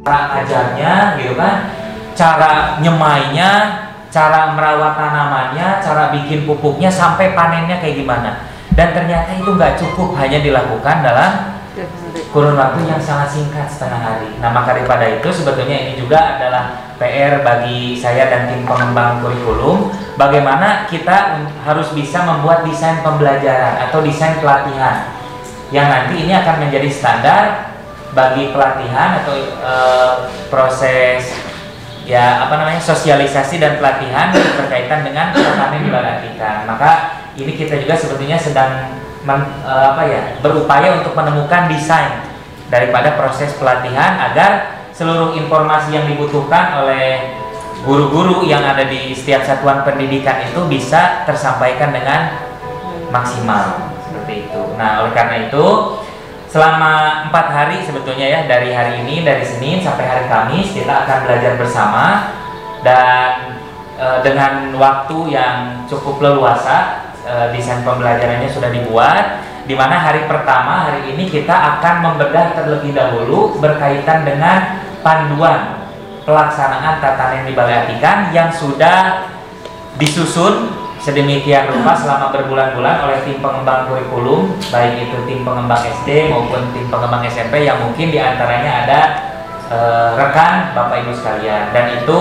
cara ajarnya gitu kan, cara nyemainya, cara merawat tanamannya, cara bikin pupuknya sampai panennya kayak gimana. Dan ternyata itu nggak cukup hanya dilakukan dalam kurun waktu yang sangat singkat, setengah hari. Nah, maka daripada itu sebetulnya ini juga adalah PR bagi saya dan tim pengembang kurikulum, bagaimana kita harus bisa membuat desain pembelajaran atau desain pelatihan yang nanti ini akan menjadi standar bagi pelatihan atau proses sosialisasi dan pelatihan berkaitan dengan pertanian di Balai Atikan. Maka ini kita juga sebetulnya sedang berupaya untuk menemukan desain daripada proses pelatihan agar seluruh informasi yang dibutuhkan oleh guru-guru yang ada di setiap satuan pendidikan itu bisa tersampaikan dengan maksimal seperti itu. Nah, oleh karena itu selama 4 hari sebetulnya ya, dari hari ini, dari Senin sampai hari Kamis kita akan belajar bersama dan dengan waktu yang cukup leluasa. Desain pembelajarannya sudah dibuat, di mana hari pertama hari ini kita akan membedah terlebih dahulu berkaitan dengan panduan pelaksanaan tatanan di Balai Atikan yang sudah disusun sedemikian rupa selama berbulan-bulan oleh tim pengembang kurikulum, baik itu tim pengembang SD maupun tim pengembang SMP yang mungkin diantaranya ada rekan Bapak Ibu sekalian, dan itu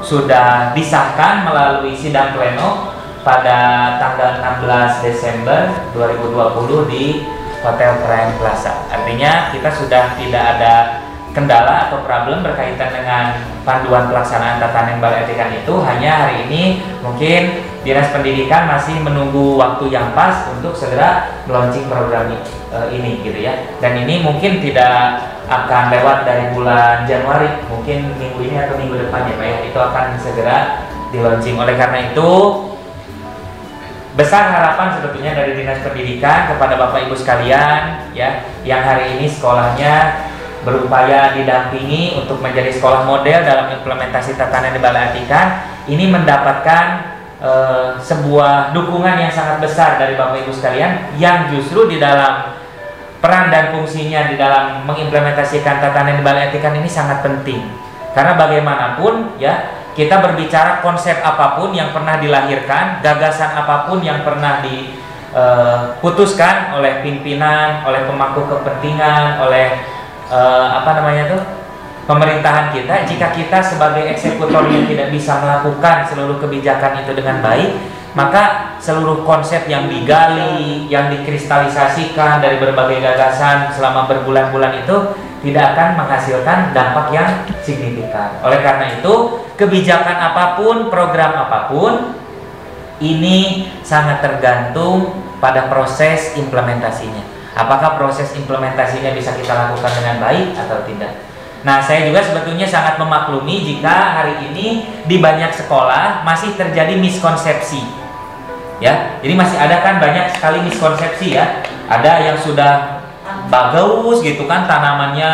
sudah disahkan melalui sidang pleno pada tanggal 16 Desember 2020 di Hotel Prime Plaza. Artinya kita sudah tidak ada kendala atau problem berkaitan dengan panduan pelaksanaan tatanan Balai Atikan itu. Hanya hari ini mungkin Dinas Pendidikan masih menunggu waktu yang pas untuk segera launching program ini gitu ya. Dan ini mungkin tidak akan lewat dari bulan Januari, mungkin minggu ini atau minggu depan ya Pak ya, itu akan segera di launching. Oleh karena itu besar harapan sebetulnya dari Dinas Pendidikan kepada Bapak Ibu sekalian ya, yang hari ini sekolahnya berupaya didampingi untuk menjadi sekolah model dalam implementasi tatanan di Balai Atikan, ini mendapatkan sebuah dukungan yang sangat besar dari Bapak Ibu sekalian, yang justru di dalam peran dan fungsinya di dalam mengimplementasikan tatanan di Balai Atikan ini sangat penting. Karena bagaimanapun ya, kita berbicara konsep apapun yang pernah dilahirkan, gagasan apapun yang pernah diputuskan oleh pimpinan, oleh pemangku kepentingan, oleh pemerintahan kita, jika kita sebagai eksekutor yang tidak bisa melakukan seluruh kebijakan itu dengan baik, maka seluruh konsep yang digali, yang dikristalisasikan dari berbagai gagasan selama berbulan-bulan itu tidak akan menghasilkan dampak yang signifikan. Oleh karena itu, kebijakan apapun, program apapun, ini sangat tergantung pada proses implementasinya. Apakah proses implementasinya bisa kita lakukan dengan baik atau tidak? Nah, saya juga sebetulnya sangat memaklumi jika hari ini di banyak sekolah masih terjadi miskonsepsi. Ya, jadi masih ada kan banyak sekali miskonsepsi ya. Ada yang sudah bagus gitu kan, tanamannya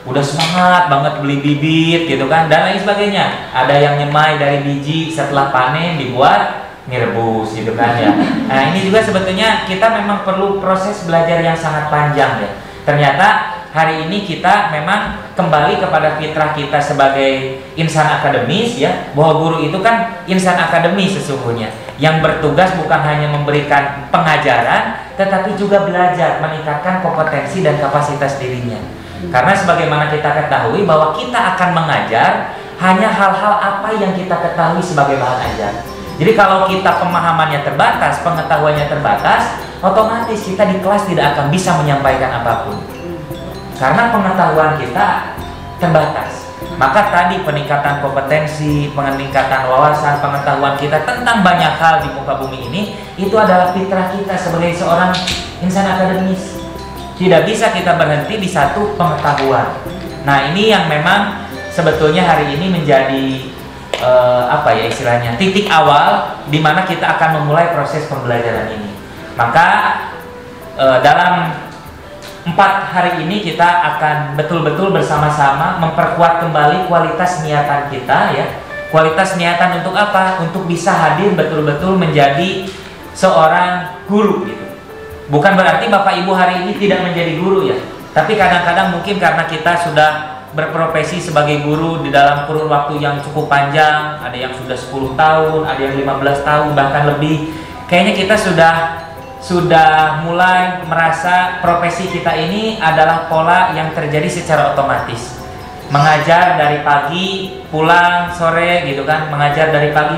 udah semangat banget beli bibit gitu kan, dan lain sebagainya. Ada yang nyemai dari biji, setelah panen dibuat mie rebus gitu kan ya. Nah, ini juga sebetulnya kita memang perlu proses belajar yang sangat panjang ya. Ternyata hari ini kita memang kembali kepada fitrah kita sebagai insan akademis ya, bahwa guru itu kan insan akademis sesungguhnya, yang bertugas bukan hanya memberikan pengajaran tetapi juga belajar meningkatkan kompetensi dan kapasitas dirinya. Karena sebagaimana kita ketahui bahwa kita akan mengajar hanya hal-hal apa yang kita ketahui sebagai bahan ajar. Jadi kalau kita pemahamannya terbatas, pengetahuannya terbatas, otomatis kita di kelas tidak akan bisa menyampaikan apapun. Karena pengetahuan kita terbatas. Maka tadi peningkatan kompetensi, peningkatan wawasan, pengetahuan kita tentang banyak hal di muka bumi ini, itu adalah fitrah kita sebagai seorang insan akademis. Tidak bisa kita berhenti di satu pengetahuan. Nah, ini yang memang sebetulnya hari ini menjadi istilahnya titik awal di mana kita akan memulai proses pembelajaran ini. Maka dalam 4 hari ini kita akan betul-betul bersama-sama memperkuat kembali kualitas niatan kita ya. Kualitas niatan untuk apa? Untuk bisa hadir betul-betul menjadi seorang guru gitu. Bukan berarti Bapak Ibu hari ini tidak menjadi guru ya. Tapi kadang-kadang mungkin karena kita sudah berprofesi sebagai guru di dalam kurun waktu yang cukup panjang, ada yang sudah 10 tahun, ada yang 15 tahun, bahkan lebih. Kayaknya kita sudah mulai merasa profesi kita ini adalah pola yang terjadi secara otomatis. Mengajar dari pagi, pulang sore gitu kan, mengajar dari pagi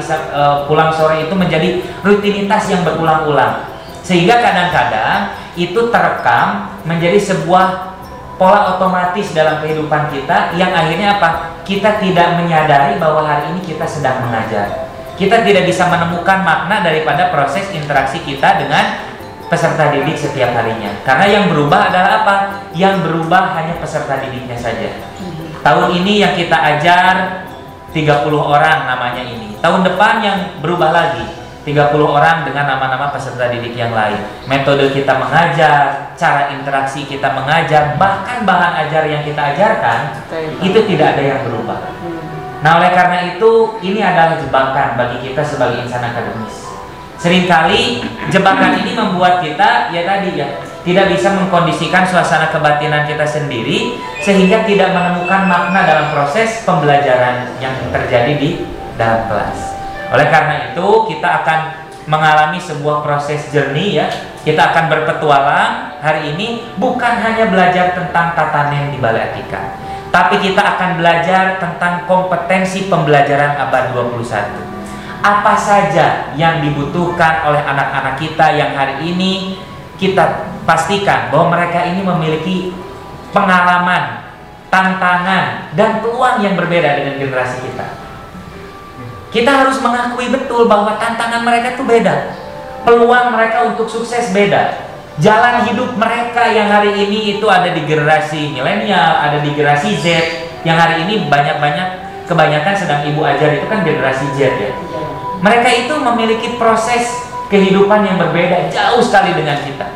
pulang sore itu menjadi rutinitas yang berulang-ulang. Sehingga kadang-kadang itu terekam menjadi sebuah pola otomatis dalam kehidupan kita yang akhirnya apa? Kita tidak menyadari bahwa hari ini kita sedang mengajar. Kita tidak bisa menemukan makna daripada proses interaksi kita dengan peserta didik setiap harinya. Karena yang berubah adalah apa? Yang berubah hanya peserta didiknya saja. Tahun ini yang kita ajar 30 orang namanya ini. Tahun depan yang berubah lagi 30 orang dengan nama-nama peserta didik yang lain. Metode kita mengajar, cara interaksi kita mengajar, bahkan bahan ajar yang kita ajarkan itu tidak ada yang berubah. Nah, oleh karena itu ini adalah jebakan bagi kita sebagai insan akademis. Seringkali jebakan ini membuat kita tidak bisa mengkondisikan suasana kebatinan kita sendiri sehingga tidak menemukan makna dalam proses pembelajaran yang terjadi di dalam kelas. Oleh karena itu kita akan mengalami sebuah proses journey ya. Kita akan berpetualang hari ini bukan hanya belajar tentang tata nem di Balai Atika, tapi kita akan belajar tentang kompetensi pembelajaran abad 21. Apa saja yang dibutuhkan oleh anak-anak kita yang hari ini kita pastikan bahwa mereka ini memiliki pengalaman, tantangan, dan peluang yang berbeda dengan generasi kita. Kita harus mengakui betul bahwa tantangan mereka itu beda, peluang mereka untuk sukses beda. Jalan hidup mereka yang hari ini itu ada di generasi milenial, ada di generasi Z, yang hari ini kebanyakan sedang ibu ajar itu kan generasi Z ya. Mereka itu memiliki proses kehidupan yang berbeda jauh sekali dengan kita.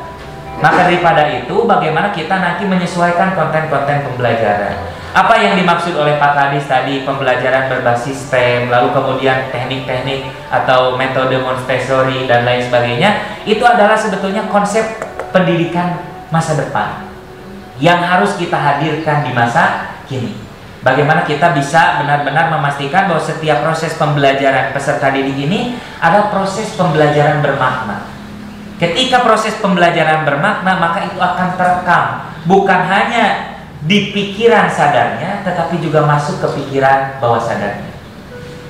Maka daripada itu, bagaimana kita nanti menyesuaikan konten-konten pembelajaran. Apa yang dimaksud oleh Pak Kadis tadi, pembelajaran berbasis STEM, lalu kemudian teknik-teknik atau metode Montessori dan lain sebagainya, itu adalah sebetulnya konsep pendidikan masa depan yang harus kita hadirkan di masa kini. Bagaimana kita bisa benar-benar memastikan bahwa setiap proses pembelajaran peserta didik ini adalah proses pembelajaran bermakna. Ketika proses pembelajaran bermakna, maka itu akan terekam bukan hanya di pikiran sadarnya, tetapi juga masuk ke pikiran bawah sadarnya.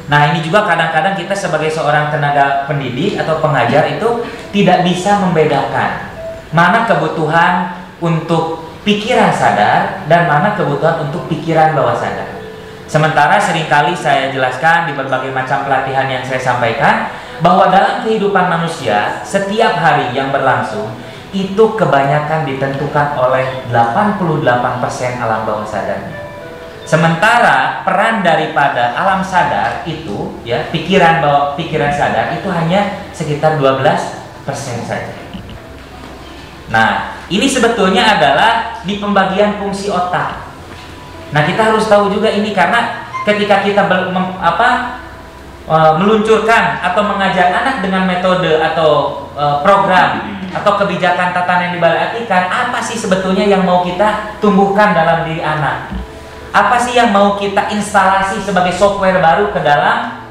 Nah, ini juga kadang-kadang kita sebagai seorang tenaga pendidik atau pengajar itu tidak bisa membedakan mana kebutuhan untuk pikiran sadar dan mana kebutuhan untuk pikiran bawah sadar. Sementara seringkali saya jelaskan di berbagai macam pelatihan yang saya sampaikan bahwa dalam kehidupan manusia setiap hari yang berlangsung itu kebanyakan ditentukan oleh 88% alam bawah sadarnya. Sementara peran daripada alam sadar itu ya, pikiran sadar itu hanya sekitar 12% saja. Nah, ini sebetulnya adalah di pembagian fungsi otak. Nah, kita harus tahu juga ini karena ketika kita meluncurkan atau mengajar anak dengan metode atau program atau kebijakan tata nem di Balai Atika, apa sih sebetulnya yang mau kita tumbuhkan dalam diri anak? Apa sih yang mau kita instalasi sebagai software baru ke dalam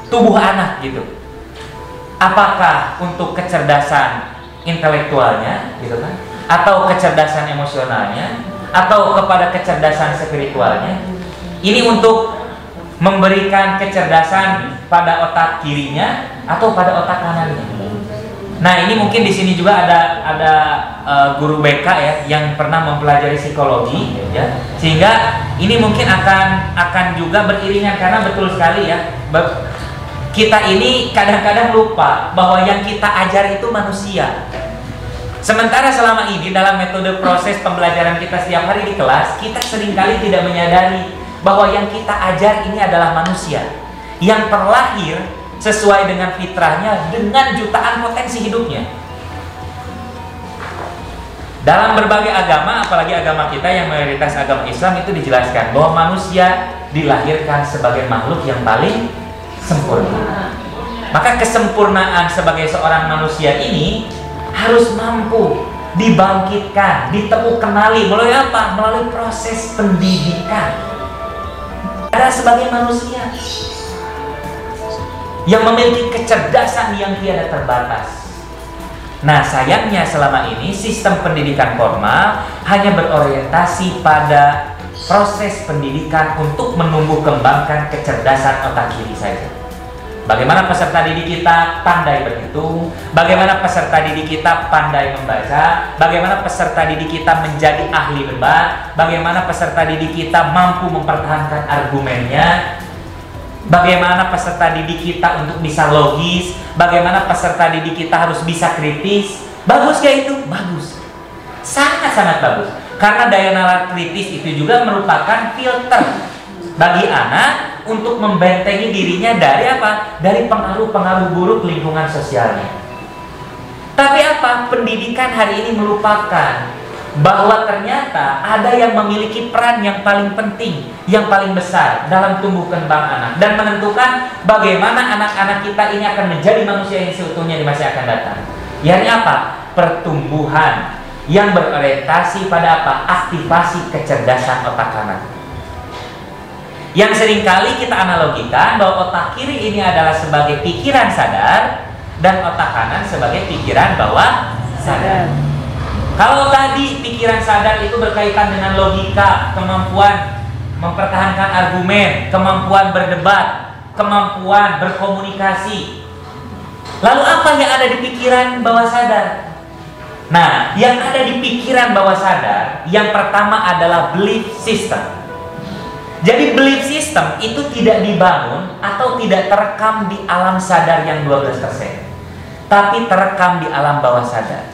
tubuh anak gitu? Apakah untuk kecerdasan intelektualnya gitu kan, atau kecerdasan emosionalnya, atau kepada kecerdasan spiritualnya? Ini untuk memberikan kecerdasan pada otak kirinya atau pada otak kanannya. Nah, ini mungkin di sini juga ada guru BK ya yang pernah mempelajari psikologi ya, sehingga ini mungkin akan juga beriringan karena betul sekali ya. Kita ini kadang-kadang lupa bahwa yang kita ajar itu manusia. Sementara selama ini dalam metode proses pembelajaran kita setiap hari di kelas, kita seringkali tidak menyadari bahwa yang kita ajar ini adalah manusia yang terlahir sesuai dengan fitrahnya dengan jutaan potensi hidupnya. Dalam berbagai agama, apalagi agama kita yang mayoritas agama Islam, itu dijelaskan bahwa manusia dilahirkan sebagai makhluk yang paling sempurna. Maka kesempurnaan sebagai seorang manusia ini harus mampu dibangkitkan, ditemu kenali melalui apa? Melalui proses pendidikan. Ada sebagai manusia yang memiliki kecerdasan yang tiada terbatas. Nah, sayangnya selama ini sistem pendidikan formal hanya berorientasi pada proses pendidikan untuk menumbuh kembangkan kecerdasan otak kiri saja. Bagaimana peserta didik kita pandai berhitung, bagaimana peserta didik kita pandai membaca, bagaimana peserta didik kita menjadi ahli debat, bagaimana peserta didik kita mampu mempertahankan argumennya, bagaimana peserta didik kita untuk bisa logis, bagaimana peserta didik kita harus bisa kritis. Bagus gak itu? Bagus. Sangat-sangat bagus. Karena daya nalar kritis itu juga merupakan filter bagi anak untuk membentengi dirinya dari apa? Dari pengaruh-pengaruh buruk lingkungan sosialnya. Tapi apa? Pendidikan hari ini melupakan bahwa ternyata ada yang memiliki peran yang paling penting, yang paling besar dalam tumbuh kembang anak dan menentukan bagaimana anak-anak kita ini akan menjadi manusia yang seutuhnya di masa yang akan datang. Yakni apa? Pertumbuhan yang berorientasi pada apa? Aktivasi kecerdasan otak kanan. Yang seringkali kita analogikan bahwa otak kiri ini adalah sebagai pikiran sadar dan otak kanan sebagai pikiran bawah sadar. Kalau tadi pikiran sadar itu berkaitan dengan logika, kemampuan mempertahankan argumen, kemampuan berdebat, kemampuan berkomunikasi. Lalu apa yang ada di pikiran bawah sadar? Nah, yang ada di pikiran bawah sadar yang pertama adalah belief system. Jadi belief system itu tidak dibangun atau tidak terekam di alam sadar yang 12%, tapi terekam di alam bawah sadar.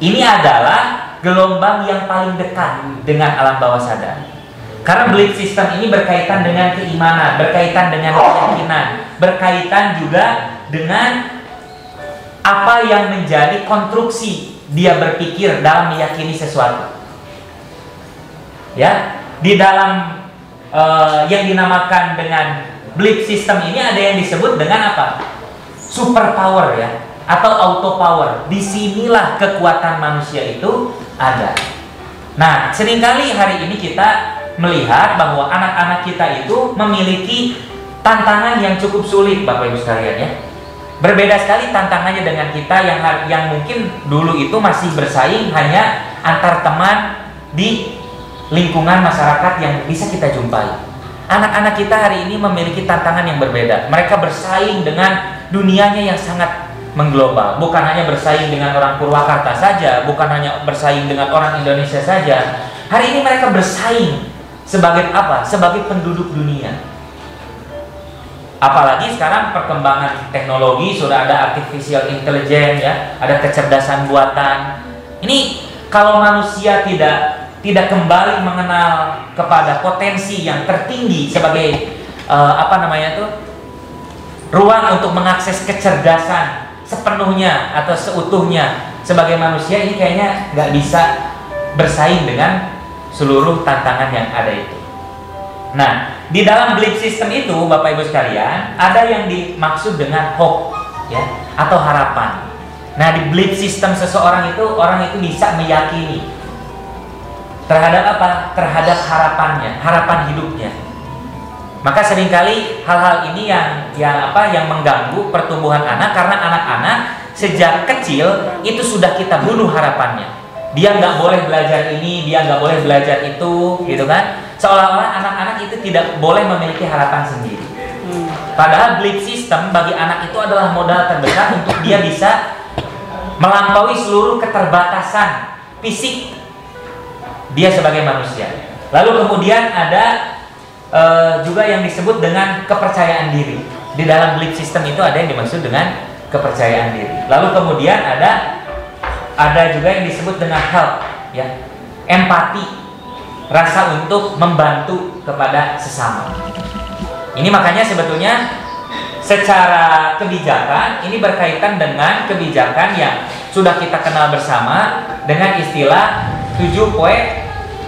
Ini adalah gelombang yang paling dekat dengan alam bawah sadar. Karena belief system ini berkaitan dengan keimanan, berkaitan dengan keyakinan, berkaitan juga dengan apa yang menjadi konstruksi dia berpikir dalam meyakini sesuatu. Ya, di dalam yang dinamakan dengan belief system ini ada yang disebut dengan apa? Super power ya, atau auto power. Disinilah kekuatan manusia itu ada. Nah, seringkali hari ini kita melihat bahwa anak-anak kita itu memiliki tantangan yang cukup sulit, Bapak Ibu sekalian ya. Berbeda sekali tantangannya dengan kita yang mungkin dulu itu masih bersaing hanya antar teman di lingkungan masyarakat yang bisa kita jumpai. Anak-anak kita hari ini memiliki tantangan yang berbeda. Mereka bersaing dengan dunianya yang sangat mengglobal. Bukan hanya bersaing dengan orang Purwakarta saja, bukan hanya bersaing dengan orang Indonesia saja. Hari ini mereka bersaing sebagai apa? Sebagai penduduk dunia. Apalagi sekarang perkembangan teknologi, sudah ada artificial intelligence ya, ada kecerdasan buatan. Ini kalau manusia tidak kembali mengenal kepada potensi yang tertinggi sebagai ruang untuk mengakses kecerdasan sepenuhnya atau seutuhnya sebagai manusia, ini kayaknya nggak bisa bersaing dengan seluruh tantangan yang ada itu. Nah, di dalam belief system itu, Bapak Ibu sekalian, ada yang dimaksud dengan hope ya, atau harapan. Nah, di belief system seseorang itu, orang itu bisa meyakini terhadap apa? Terhadap harapannya, harapan hidupnya. Maka seringkali hal-hal ini yang mengganggu pertumbuhan anak, karena anak-anak sejak kecil itu sudah kita bunuh harapannya. Dia nggak boleh belajar ini, dia nggak boleh belajar itu, gitu kan? Seolah-olah anak-anak itu tidak boleh memiliki harapan sendiri. Padahal belief system bagi anak itu adalah modal terbesar untuk dia bisa melampaui seluruh keterbatasan fisik dia sebagai manusia. Lalu kemudian ada juga yang disebut dengan kepercayaan diri. Di dalam belief system itu ada yang dimaksud dengan kepercayaan diri. Lalu kemudian ada juga yang disebut dengan help ya, empati, rasa untuk membantu kepada sesama. Ini makanya sebetulnya secara kebijakan ini berkaitan dengan kebijakan yang sudah kita kenal bersama dengan istilah 7 poe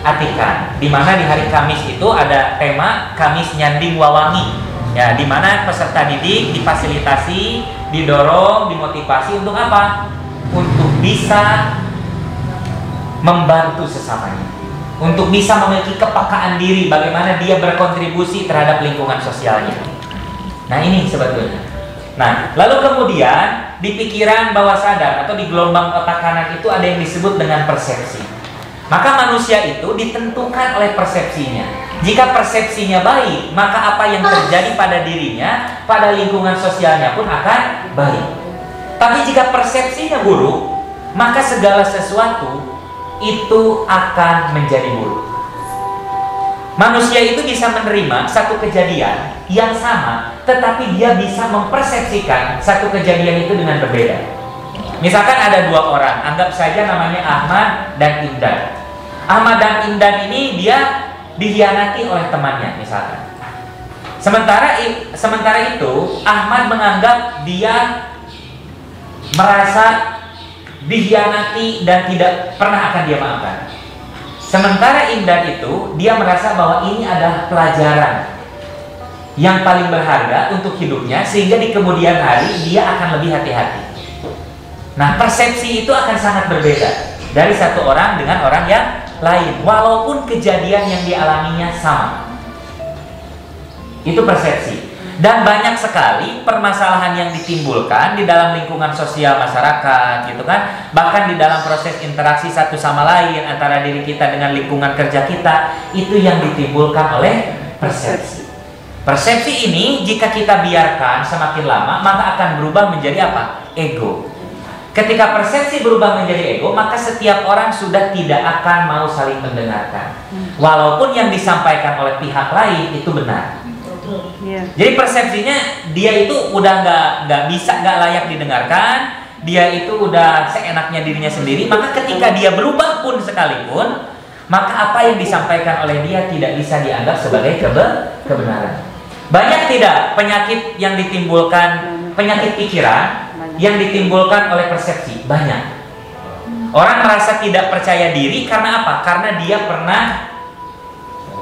atikan, di mana di hari Kamis itu ada tema Kamis Nyanding Wawangi ya, di mana peserta didik difasilitasi, didorong, dimotivasi untuk apa? untuk bisa membantu sesamanya, untuk bisa memiliki kepekaan diri bagaimana dia berkontribusi terhadap lingkungan sosialnya. Nah, ini sebetulnya. Nah, lalu kemudian di pikiran bawah sadar atau di gelombang otak kanan itu ada yang disebut dengan persepsi. Maka manusia itu ditentukan oleh persepsinya. Jika persepsinya baik, maka apa yang terjadi pada dirinya, pada lingkungan sosialnya pun akan baik. Tapi jika persepsinya buruk, maka segala sesuatu itu akan menjadi buruk. Manusia itu bisa menerima satu kejadian yang sama, tetapi dia bisa mempersepsikan satu kejadian itu dengan berbeda. Misalkan ada dua orang, anggap saja namanya Ahmad dan Indan. Ahmad dan Indan ini dia dikhianati oleh temannya misalkan. Sementara itu Ahmad menganggap dia merasa dikhianati dan tidak pernah akan dia maafkan. Sementara Indan itu dia merasa bahwa ini adalah pelajaran yang paling berharga untuk hidupnya, sehingga di kemudian hari dia akan lebih hati-hati. Nah, persepsi itu akan sangat berbeda dari satu orang dengan orang yang lain, walaupun kejadian yang dialaminya sama. Itu persepsi. Dan banyak sekali permasalahan yang ditimbulkan di dalam lingkungan sosial masyarakat, gitu kan? Bahkan di dalam proses interaksi satu sama lain antara diri kita dengan lingkungan kerja kita, itu yang ditimbulkan oleh persepsi. Persepsi ini jika kita biarkan semakin lama, maka akan berubah menjadi apa? Ego. Ketika persepsi berubah menjadi ego, maka setiap orang sudah tidak akan mau saling mendengarkan, walaupun yang disampaikan oleh pihak lain itu benar. Jadi persepsinya dia itu udah nggak layak didengarkan, dia itu udah seenaknya dirinya sendiri. Maka ketika dia berubah pun sekalipun, maka apa yang disampaikan oleh dia tidak bisa dianggap sebagai kebenaran. Banyak tidak penyakit yang ditimbulkan, penyakit pikiran yang ditimbulkan oleh persepsi? Banyak. Orang merasa tidak percaya diri karena apa? Karena dia pernah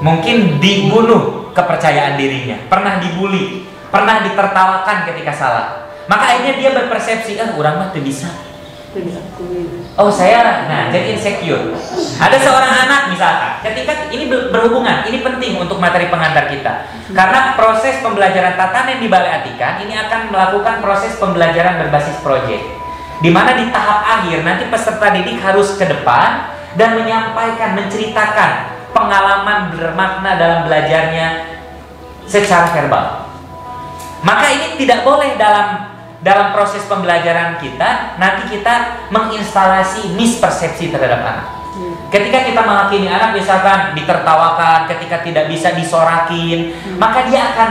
mungkin dibunuh kepercayaan dirinya, pernah dibully, pernah ditertawakan ketika salah. Maka akhirnya dia berpersepsi, orang mah tuh bisa. Oh saya, nah jadi insecure. Ada seorang anak misalkan, ketika ini berhubungan, ini penting untuk materi pengantar kita. Karena proses pembelajaran tatanan di Balai Atikan ini akan melakukan proses pembelajaran berbasis proyek, di mana di tahap akhir nanti peserta didik harus ke depan dan menyampaikan, menceritakan pengalaman bermakna dalam belajarnya secara verbal. Maka ini tidak boleh dalam proses pembelajaran kita nanti kita menginstalasi mispersepsi terhadap anak. Ketika kita menghakimi anak misalkan ditertawakan, ketika tidak bisa disorakin, maka dia akan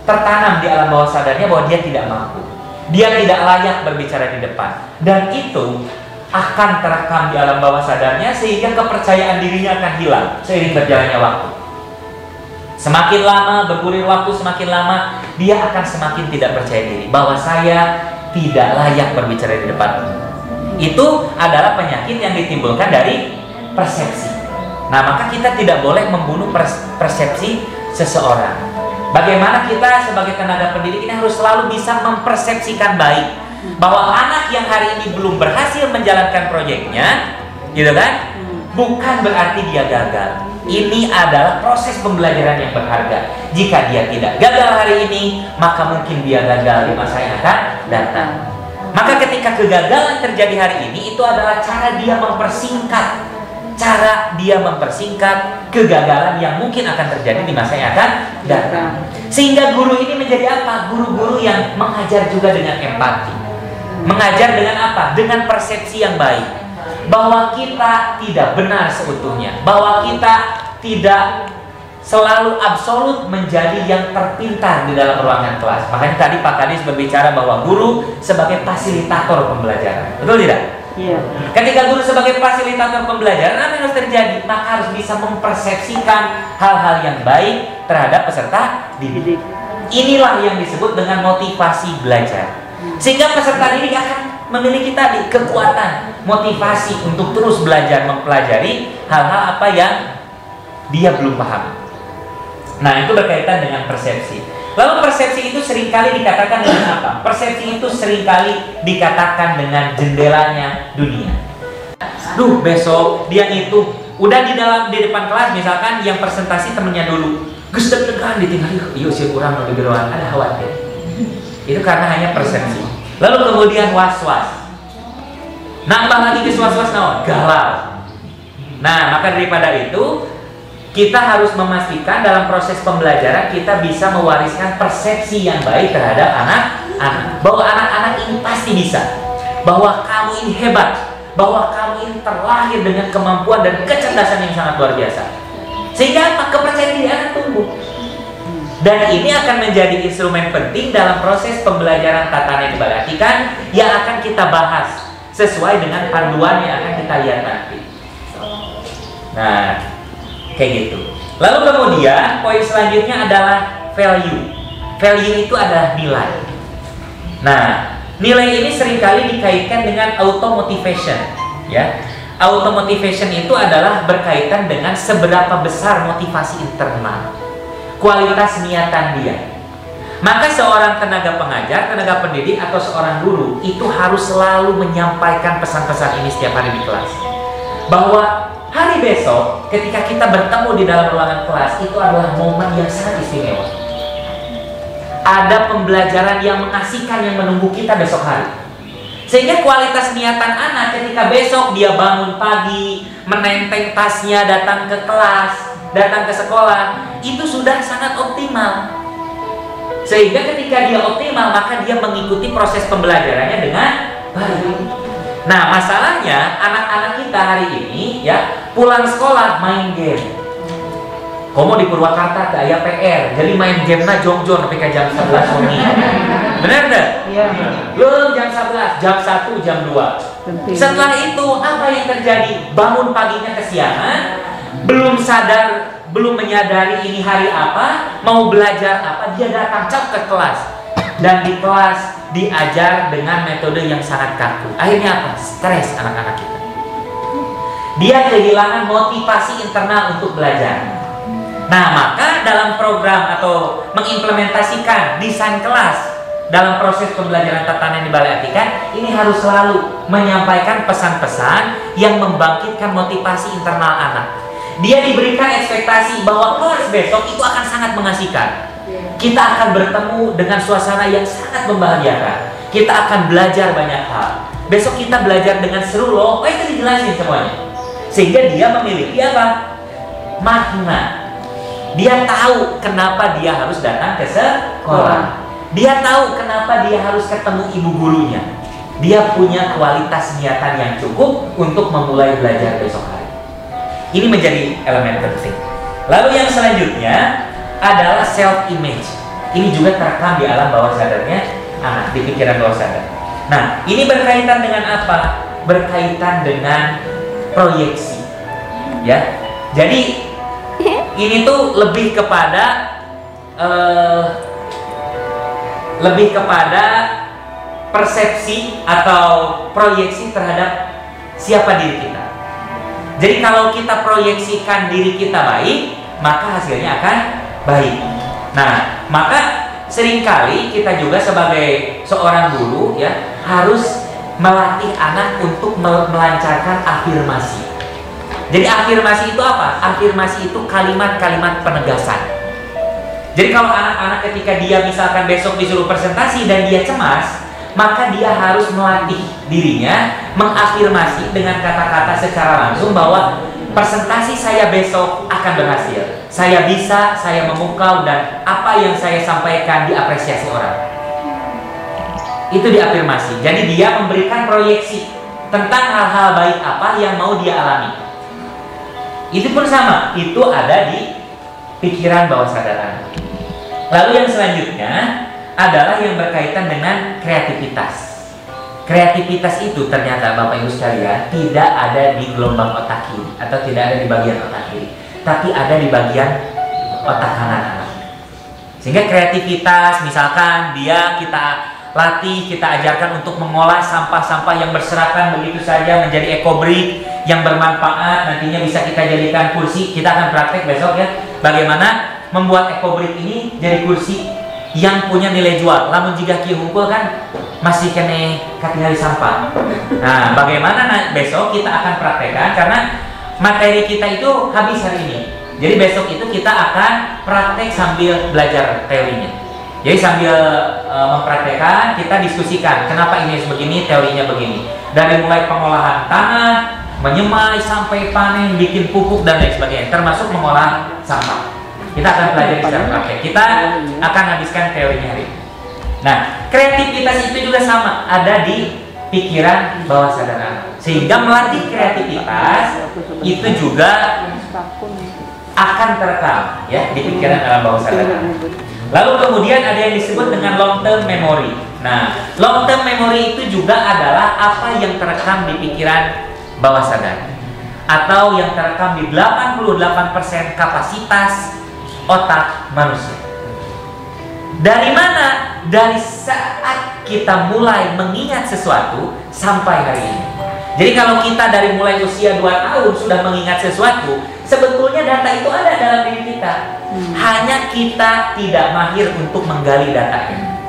tertanam di alam bawah sadarnya bahwa dia tidak mampu, dia tidak layak berbicara di depan, dan itu akan terekam di alam bawah sadarnya sehingga kepercayaan dirinya akan hilang seiring berjalannya waktu. Semakin lama bergulir waktu, semakin lama dia akan semakin tidak percaya diri bahwa saya tidak layak berbicara di depan. Itu adalah penyakit yang ditimbulkan dari persepsi. Nah, maka kita tidak boleh membunuh persepsi seseorang. Bagaimana kita sebagai tenaga pendidik ini harus selalu bisa mempersepsikan baik bahwa anak yang hari ini belum berhasil menjalankan proyeknya, gitu kan, bukan berarti dia gagal. Ini adalah proses pembelajaran yang berharga. Jika dia tidak gagal hari ini, maka mungkin dia gagal di masa yang akan datang. Maka ketika kegagalan terjadi hari ini, itu adalah cara dia mempersingkat kegagalan yang mungkin akan terjadi di masa yang akan datang. Sehingga guru ini menjadi apa? Guru-guru yang mengajar juga dengan empati. Mengajar dengan apa? Dengan persepsi yang baik, bahwa kita tidak benar seutuhnya, bahwa kita tidak selalu absolut menjadi yang terpintar di dalam ruangan kelas. Makanya tadi Pak Kadis berbicara bahwa guru sebagai fasilitator pembelajaran, betul tidak? Iya. Ketika guru sebagai fasilitator pembelajaran, apa yang harus terjadi? Maka harus bisa mempersepsikan hal-hal yang baik terhadap peserta didik. Inilah yang disebut dengan motivasi belajar. Sehingga peserta didik akan memiliki tadi kekuatan, motivasi untuk terus belajar, mempelajari hal-hal apa yang dia belum paham. Nah, itu berkaitan dengan persepsi. Lalu persepsi itu seringkali dikatakan dengan apa? Persepsi itu seringkali dikatakan dengan jendelanya dunia. Duh, besok dia itu udah di depan kelas misalkan yang presentasi temennya dulu. Geus deg-degan ditinggal, yuk sih kurang lebih beruan, ada khawatir. Itu karena hanya persepsi. Lalu kemudian was-was. Nambah lagi ke was-was naon? Galau. Nah, maka daripada itu kita harus memastikan dalam proses pembelajaran kita bisa mewariskan persepsi yang baik terhadap anak-anak. Bahwa anak-anak ini pasti bisa. Bahwa kamu ini hebat. Bahwa kamu ini terlahir dengan kemampuan dan kecerdasan yang sangat luar biasa. Sehingga apa? Kepercayaan diri anak tumbuh. Dan ini akan menjadi instrumen penting dalam proses pembelajaran tatanan diperhatikan yang akan kita bahas sesuai dengan panduan yang akan kita lihat nanti. Nah, kayak gitu. Lalu kemudian poin selanjutnya adalah value. Value itu adalah nilai. Nah, nilai ini seringkali dikaitkan dengan automotivation, ya. Automotivation itu adalah berkaitan dengan seberapa besar motivasi internal, kualitas niatan dia. Maka seorang tenaga pengajar, tenaga pendidik atau seorang guru itu harus selalu menyampaikan pesan-pesan ini setiap hari di kelas. Bahwa hari besok ketika kita bertemu di dalam ruangan kelas itu adalah momen yang sangat istimewa. Ada pembelajaran yang mengasihkan yang menunggu kita besok hari. Sehingga kualitas niatan anak ketika besok dia bangun pagi, menenteng tasnya, datang ke kelas, datang ke sekolah, itu sudah sangat optimal. Sehingga ketika dia optimal, maka dia mengikuti proses pembelajarannya dengan baik. Nah, masalahnya anak-anak kita hari ini ya pulang sekolah main game. Komo di Purwakarta ke aya PR, jadi main game na jong-jong sampai ke jam 11 wengi. Benar enggak? Iya. Belum jam 11, jam 1, jam 2. Setelah itu apa yang terjadi? Bangun paginya kesiangan, belum sadar, belum menyadari ini hari apa, mau belajar apa, dia datang cap ke kelas. Dan di kelas diajar dengan metode yang sangat kaku. Akhirnya apa? Stres anak-anak kita. Dia kehilangan motivasi internal untuk belajar. Nah, maka dalam program atau mengimplementasikan desain kelas dalam proses pembelajaran tatanan di Balai Atikan, ini harus selalu menyampaikan pesan-pesan yang membangkitkan motivasi internal anak. Dia diberikan ekspektasi bahwa kelas besok itu akan sangat mengasihkan. Kita akan bertemu dengan suasana yang sangat membahagiakan. Kita akan belajar banyak hal. Besok kita belajar dengan seru loh. Itu dijelasin semuanya. Sehingga dia memiliki apa? Makna. Dia tahu kenapa dia harus datang ke sekolah. Dia tahu kenapa dia harus ketemu ibu gurunya. Dia punya kualitas niatan yang cukup untuk memulai belajar besok hari. Ini menjadi elemen penting. Lalu yang selanjutnya adalah self image. Ini juga terekam di alam bawah sadarnya anak, di pikiran bawah sadar. Nah, ini berkaitan dengan apa? Berkaitan dengan proyeksi. Ya. Jadi ini tuh lebih kepada persepsi atau proyeksi terhadap siapa diri kita. Jadi kalau kita proyeksikan diri kita baik, maka hasilnya akan baik. Nah, maka seringkali kita juga sebagai seorang guru ya harus melatih anak untuk melancarkan afirmasi. Jadi afirmasi itu apa? Afirmasi itu kalimat-kalimat penegasan. Jadi kalau anak-anak ketika dia misalkan besok disuruh presentasi dan dia cemas, maka dia harus melatih dirinya mengafirmasi dengan kata-kata secara langsung bahwa presentasi saya besok akan berhasil. Saya bisa, saya memukau, dan apa yang saya sampaikan diapresiasi orang. Itu diafirmasi. Jadi dia memberikan proyeksi tentang hal-hal baik apa yang mau dia alami. Itu pun sama, itu ada di pikiran bawah sadar anak. Lalu yang selanjutnya adalah yang berkaitan dengan kreativitas. Kreativitas itu ternyata Bapak Ibu sekalian tidak ada di gelombang otak kiri atau tidak ada di bagian otak kiri, tapi ada di bagian otak kanan anak. Sehingga kreativitas misalkan kita latih, kita ajarkan untuk mengolah sampah-sampah yang berserakan begitu saja menjadi ekobrik yang bermanfaat, nantinya bisa kita jadikan kursi. Kita akan praktek besok ya, bagaimana membuat ekobrik ini jadi kursi yang punya nilai jual. Lamun jika kieu hungkul kan masih kene katingali sampah. Nah, bagaimana besok kita akan praktekkan karena materi kita itu habis hari ini. Jadi besok itu kita akan praktek sambil belajar teorinya. Jadi sambil mempraktekkan, kita diskusikan kenapa ini begini, teorinya begini. Dari mulai pengolahan tanah, menyemai sampai panen, bikin pupuk dan lain sebagainya, termasuk mengolah sampah. Kita akan pelajari secara praktek. Kita akan habiskan teorinya hari ini. Nah, kreativitas itu juga sama, ada di pikiran bawah sadar. Sehingga melatih kreativitas itu juga akan terekam ya di pikiran alam bawah sadar. Lalu kemudian ada yang disebut dengan long term memory. Nah, long term memory itu juga adalah apa yang terekam di pikiran bawah sadar atau yang terekam di 88% kapasitas otak manusia. Dari mana? Dari saat kita mulai mengingat sesuatu sampai hari ini. Jadi kalau kita dari mulai usia 2 tahun sudah mengingat sesuatu, sebetulnya data itu ada dalam diri kita. Hanya kita tidak mahir untuk menggali datanya.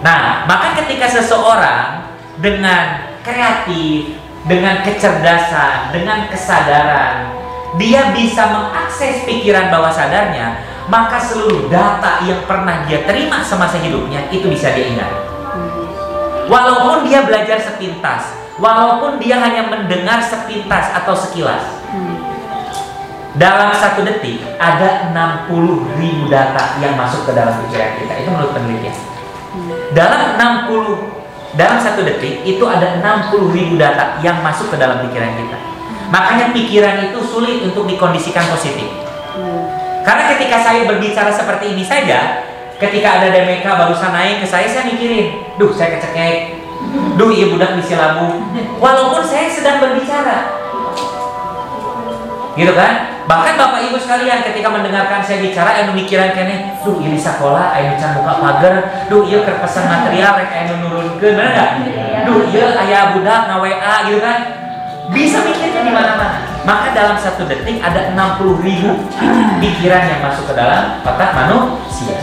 Nah, maka ketika seseorang dengan kreatif, dengan kecerdasan, dengan kesadaran, dia bisa mengakses pikiran bawah sadarnya, maka seluruh data yang pernah dia terima semasa hidupnya itu bisa dia ingat. Walaupun dia belajar sepintas, walaupun dia hanya mendengar sepintas atau sekilas. Dalam 1 detik ada 60.000 data yang masuk ke dalam pikiran kita. Itu menurut penelitian. Dalam 1 detik itu ada 60.000 data yang masuk ke dalam pikiran kita. Makanya pikiran itu sulit untuk dikondisikan positif. Karena ketika saya berbicara seperti ini saja, ketika ada DMK barusan naik ke saya mikirin, duh saya kecekek, duh iya budak misi labu. Walaupun saya sedang berbicara, gitu kan? Bahkan Bapak Ibu sekalian ketika mendengarkan saya bicara, anu mikiran kene, duh ini sekolah, anu can buka pagar, duh iya kerpesan material, rek anu nurunkeun, bener nggak? Duh iya aya budak nge-WA, gitu kan? Bisa mikirnya di mana-mana. Maka dalam 1 detik ada 60.000 pikiran yang masuk ke dalam otak manusia.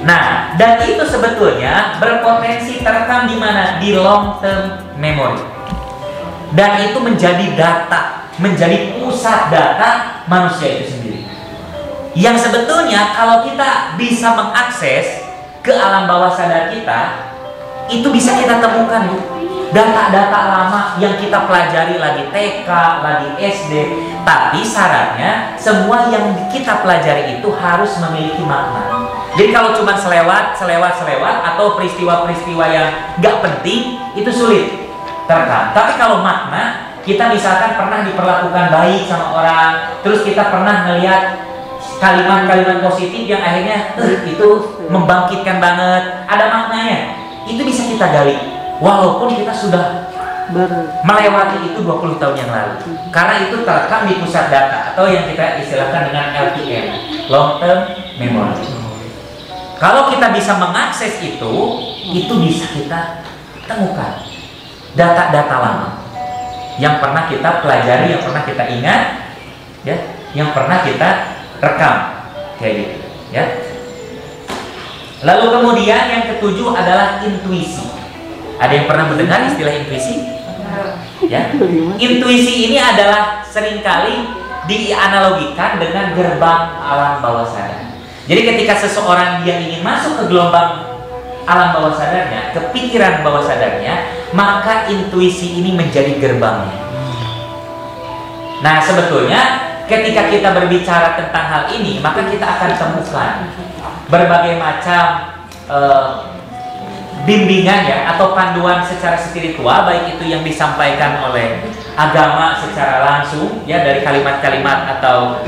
Nah, dan itu sebetulnya berpotensi terekam di mana? Di long term memory. Dan itu menjadi data, menjadi pusat data manusia itu sendiri. Yang sebetulnya kalau kita bisa mengakses ke alam bawah sadar kita, itu bisa kita temukan, Bu. Data-data lama yang kita pelajari lagi TK, lagi SD, tapi syaratnya semua yang kita pelajari itu harus memiliki makna. Jadi kalau cuma selewat atau peristiwa-peristiwa yang gak penting itu sulit terekam. Tapi kalau makna, kita misalkan pernah diperlakukan baik sama orang, terus kita pernah melihat kalimat-kalimat positif yang akhirnya itu membangkitkan banget, ada maknanya, itu bisa kita gali. Walaupun kita sudah melewati itu 20 tahun yang lalu. Karena itu terekam di pusat data atau yang kita istilahkan dengan LTM, long term memory. Kalau kita bisa mengakses itu bisa kita temukan data-data lama yang pernah kita pelajari, yang pernah kita ingat, ya, yang pernah kita rekam, kayak gitu, ya. Lalu kemudian yang ketujuh adalah intuisi. Ada yang pernah mendengar istilah intuisi? Ya. Intuisi ini adalah seringkali dianalogikan dengan gerbang alam bawah sadar. Jadi ketika seseorang dia ingin masuk ke gelombang alam bawah sadarnya, ke pikiran bawah sadarnya, maka intuisi ini menjadi gerbangnya. Nah, sebetulnya ketika kita berbicara tentang hal ini, maka kita akan temukan berbagai macam bimbingan ya atau panduan secara spiritual, baik itu yang disampaikan oleh agama secara langsung ya dari kalimat-kalimat atau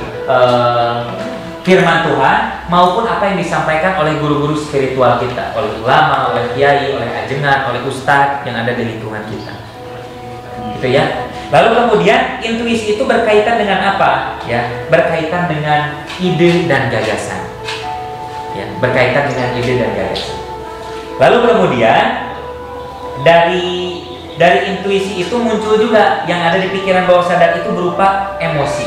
firman Tuhan, maupun apa yang disampaikan oleh guru-guru spiritual kita, oleh ulama, oleh kiai, oleh ajengan, oleh ustadz yang ada di lingkungan kita, gitu ya. Lalu kemudian intuisi itu berkaitan dengan apa? Ya, berkaitan dengan ide dan gagasan. Ya, berkaitan dengan ide dan gagasan. Lalu kemudian dari intuisi itu muncul juga yang ada di pikiran bawah sadar itu berupa emosi.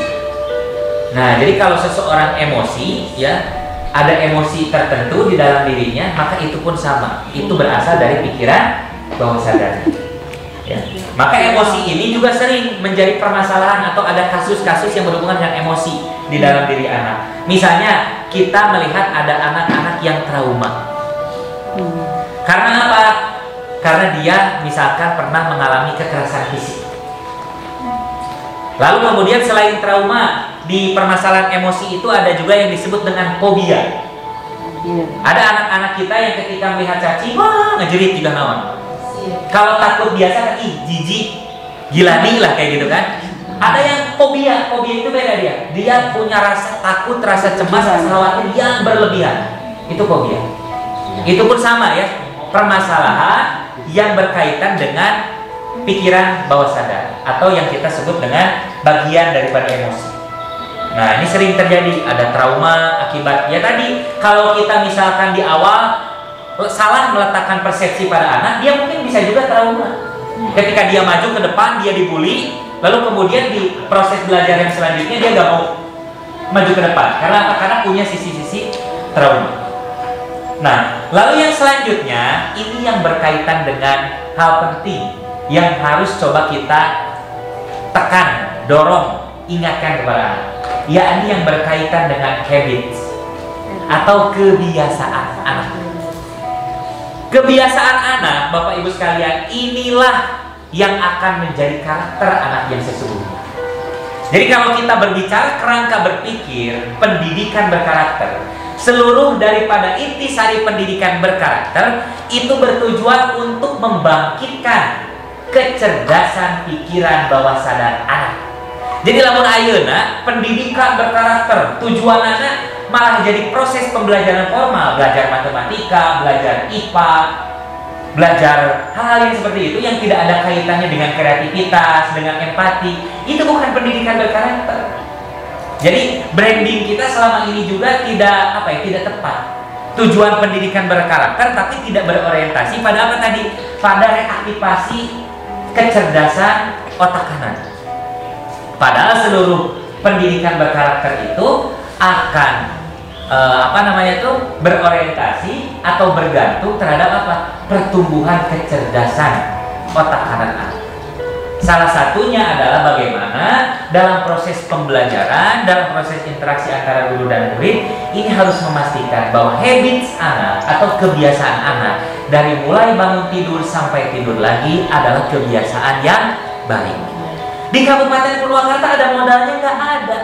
Nah, jadi kalau seseorang emosi, ya, ada emosi tertentu di dalam dirinya, maka itu pun sama. Itu berasal dari pikiran bawah sadar. Ya. Maka emosi ini juga sering menjadi permasalahan atau ada kasus-kasus yang berhubungan dengan emosi di dalam diri anak. Misalnya kita melihat ada anak-anak yang trauma. Karena apa? Karena dia misalkan pernah mengalami kekerasan fisik. Lalu kemudian selain trauma, di permasalahan emosi itu ada juga yang disebut dengan fobia. Ada anak-anak kita yang ketika melihat cacing, wah ngejerit juga naon. Kalau takut biasa kan, ih jijik, gila nih lah kayak gitu kan. Ada yang fobia, fobia itu beda dia. Dia punya rasa takut, rasa cemas, rasa khawatir yang berlebihan. Itu fobia. Itu pun sama ya, permasalahan yang berkaitan dengan pikiran bawah sadar atau yang kita sebut dengan bagian daripada emosi. Nah, ini sering terjadi, ada trauma akibat ya tadi. Kalau kita misalkan di awal salah meletakkan persepsi pada anak, dia mungkin bisa juga trauma. Ketika dia maju ke depan, dia dibully, lalu kemudian di proses belajar yang selanjutnya dia gak mau maju ke depan. Karena apa? Karena punya sisi-sisi trauma. Nah, lalu yang selanjutnya ini yang berkaitan dengan hal penting yang harus coba kita tekan, dorong, ingatkan kepada anak. Yakni yang berkaitan dengan habits atau kebiasaan anak. Kebiasaan anak, Bapak Ibu sekalian, inilah yang akan menjadi karakter anak yang sesungguhnya. Jadi kalau kita berbicara kerangka berpikir, pendidikan berkarakter, seluruh daripada intisari pendidikan berkarakter itu bertujuan untuk membangkitkan kecerdasan pikiran bawah sadar anak. Jadi lamun ayeuna pendidikan berkarakter tujuan anak malah jadi proses pembelajaran formal, belajar matematika, belajar IPA, belajar hal-hal yang seperti itu yang tidak ada kaitannya dengan kreativitas, dengan empati. Itu bukan pendidikan berkarakter. Jadi branding kita selama ini juga tidak tidak tepat. Tujuan pendidikan berkarakter tapi tidak berorientasi pada apa tadi? Pada reaktivasi kecerdasan otak kanan. Padahal seluruh pendidikan berkarakter itu akan berorientasi atau bergantung terhadap apa? Pertumbuhan kecerdasan otak kanan anak. Salah satunya adalah bagaimana dalam proses pembelajaran, dalam proses interaksi antara guru dan murid, ini harus memastikan bahwa habits anak atau kebiasaan anak dari mulai bangun tidur sampai tidur lagi adalah kebiasaan yang baik. Di Kabupaten Purwakarta ada modalnya? Nggak ada.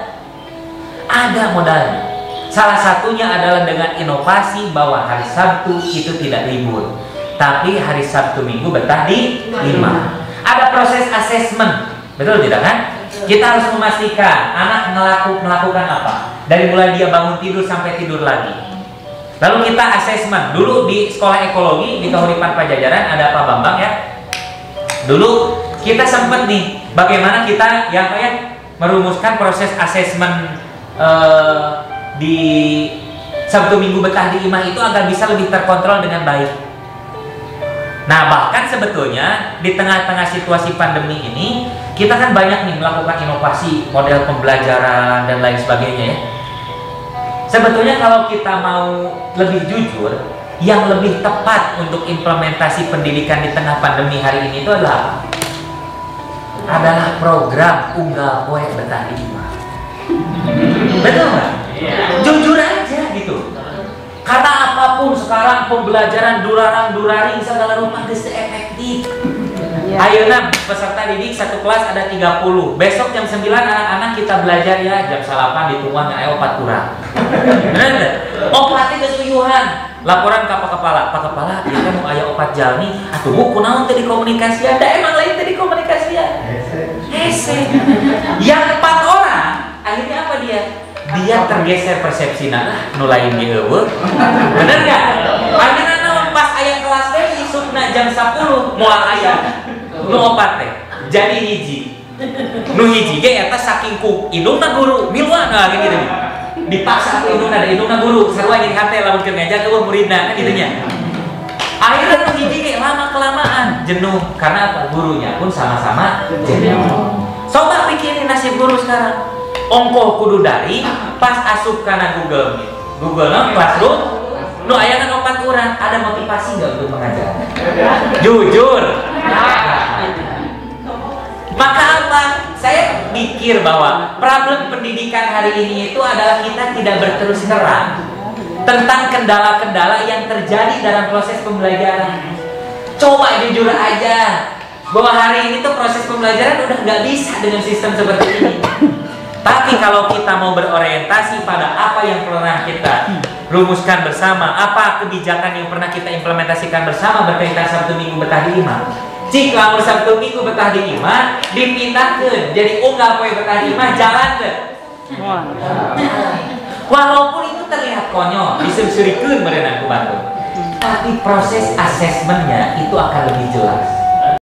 Ada modalnya. Salah satunya adalah dengan inovasi bahwa hari Sabtu itu tidak libur, tapi hari Sabtu Minggu betah di 5. Ada proses asesmen, betul tidak kan? Kita harus memastikan anak melakukan apa dari mulai dia bangun tidur sampai tidur lagi. Lalu kita asesmen. Dulu di sekolah ekologi di Kahuripan Pajajaran ada Pak Bambang ya. Dulu kita sempat nih bagaimana kita merumuskan proses asesmen di Sabtu Minggu betah di IMA itu agar bisa lebih terkontrol dengan baik. Nah, bahkan sebetulnya di tengah-tengah situasi pandemi ini kita kan banyak nih melakukan inovasi model pembelajaran dan lain sebagainya ya. Sebetulnya kalau kita mau lebih jujur, yang lebih tepat untuk implementasi pendidikan di tengah pandemi hari ini itu adalah program unggal poe betah di IMA. Betul nggak? Jujur aja gitu. Karena apapun sekarang pembelajaran duraring segala rupa geus efektif. Ayeuna peserta didik satu kelas ada 30. Besok jam 9 anak-anak kita belajar ya, jam 8 ditungguan aya 4 kurang. Bener enggak? Opatnya geus uyuhan. Laporan ke Pak Kepala. Pak Kepala, kita mau aya 4 jalmi, atuh buku naon teh di komunikasi ada emang lain teh di komunikasi ya. Hese. Yang 4 orang akhirnya apa dia? Dia tergeser persepsi nu lain di eueuh. Bener enggak? Akhirnya naon pas aya kelas teh isukna jam 10 moal aya nu opat teh. Jadi hiji. Nu hiji ge eta saking ku indungna guru, miluan gitu. Dipaksa ku indungna da indungna guru, sarua jadi hate lamun keur ngajar eueuh muridna kan kitu nya. Akhirnya nu hiji ge lama kelamaan jenuh karena apa? Gurunya pun sama-sama jenuh. Coba pikirin nasib guru sekarang. Ongkoh kudu dari pas asup karena Google Meet Google Classroom. Nu aya kan 4 orang, ada motivasi nggak untuk mengajar? Jujur. Maka apa? Saya mikir bahwa problem pendidikan hari ini itu adalah kita tidak berterus terang tentang kendala-kendala yang terjadi dalam proses pembelajaran. Coba jujur aja bahwa hari ini tuh proses pembelajaran udah nggak bisa dengan sistem seperti ini. Tapi kalau kita mau berorientasi pada apa yang pernah kita rumuskan bersama, apa kebijakan yang pernah kita implementasikan bersama berkaitan Sabtu Minggu betah di imah. Jika Sabtu Minggu betah di imah dipindahkan jadi unggal poe betah di imah, jalan deh. Walaupun itu terlihat konyol, disensurikan merenang ke batu, tapi proses asesmennya itu akan lebih jelas.